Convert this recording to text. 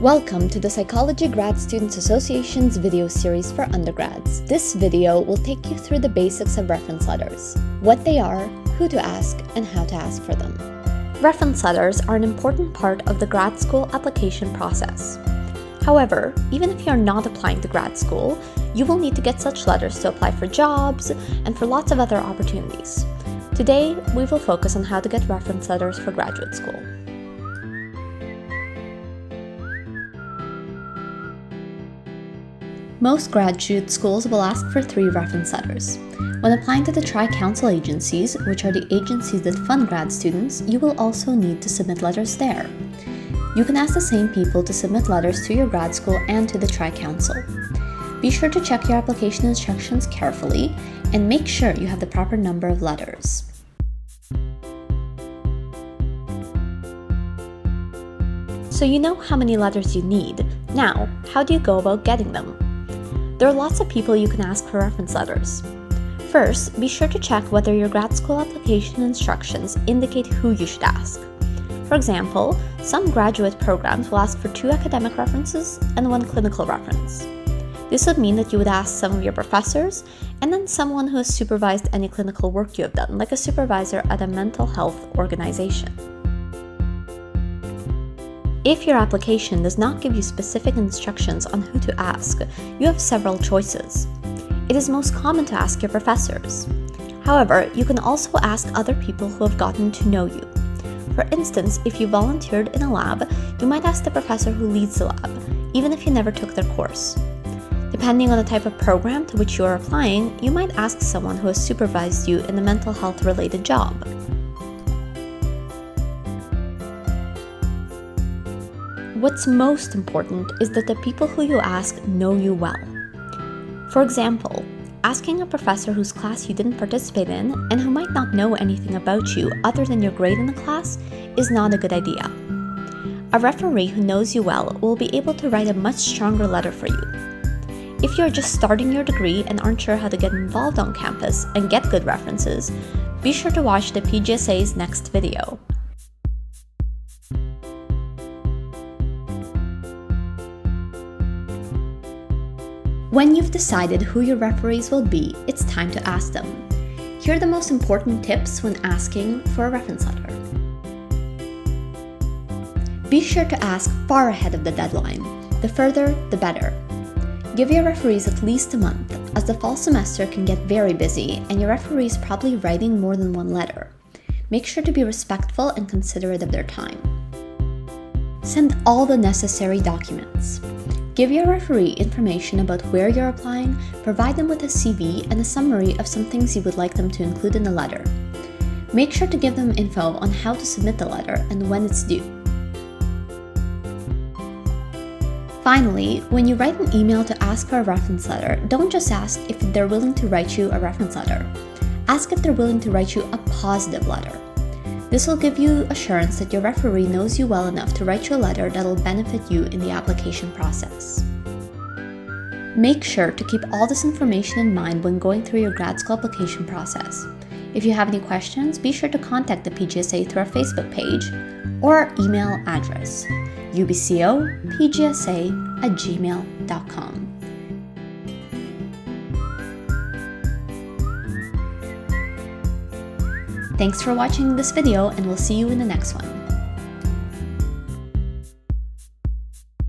Welcome to the Psychology Grad Students Association's video series for undergrads. This video will take you through the basics of reference letters, what they are, who to ask, and how to ask for them. Reference letters are an important part of the grad school application process. However, even if you're not applying to grad school, you will need to get such letters to apply for jobs and for lots of other opportunities. Today, we will focus on how to get reference letters for graduate school. Most graduate schools will ask for 3 reference letters. When applying to the tri-council agencies, which are the agencies that fund grad students, you will also need to submit letters there. You can ask the same people to submit letters to your grad school and to the tri-council. Be sure to check your application instructions carefully and make sure you have the proper number of letters. So you know how many letters you need. Now, how do you go about getting them? There are lots of people you can ask for reference letters. First, be sure to check whether your grad school application instructions indicate who you should ask. For example, some graduate programs will ask for 2 academic references and 1 clinical reference. This would mean that you would ask some of your professors and then someone who has supervised any clinical work you have done, like a supervisor at a mental health organization. If your application does not give you specific instructions on who to ask, you have several choices. It is most common to ask your professors. However, you can also ask other people who have gotten to know you. For instance, if you volunteered in a lab, you might ask the professor who leads the lab, even if you never took their course. Depending on the type of program to which you are applying, you might ask someone who has supervised you in a mental health-related job. What's most important is that the people who you ask know you well. For example, asking a professor whose class you didn't participate in and who might not know anything about you other than your grade in the class is not a good idea. A referee who knows you well will be able to write a much stronger letter for you. If you're just starting your degree and aren't sure how to get involved on campus and get good references, be sure to watch the PGSA's next video. When you've decided who your referees will be, it's time to ask them. Here are the most important tips when asking for a reference letter. Be sure to ask far ahead of the deadline. The further, the better. Give your referees at least a month, as the fall semester can get very busy and your referee is probably writing more than 1 letter. Make sure to be respectful and considerate of their time. Send all the necessary documents. Give your referee information about where you're applying, provide them with a CV and a summary of some things you would like them to include in the letter. Make sure to give them info on how to submit the letter and when it's due. Finally, when you write an email to ask for a reference letter, don't just ask if they're willing to write you a reference letter. Ask if they're willing to write you a positive letter. This will give you assurance that your referee knows you well enough to write you a letter that will benefit you in the application process. Make sure to keep all this information in mind when going through your grad school application process. If you have any questions, be sure to contact the PGSA through our Facebook page or our email address, ubcopgsa@gmail.com. Thanks for watching this video, and we'll see you in the next one.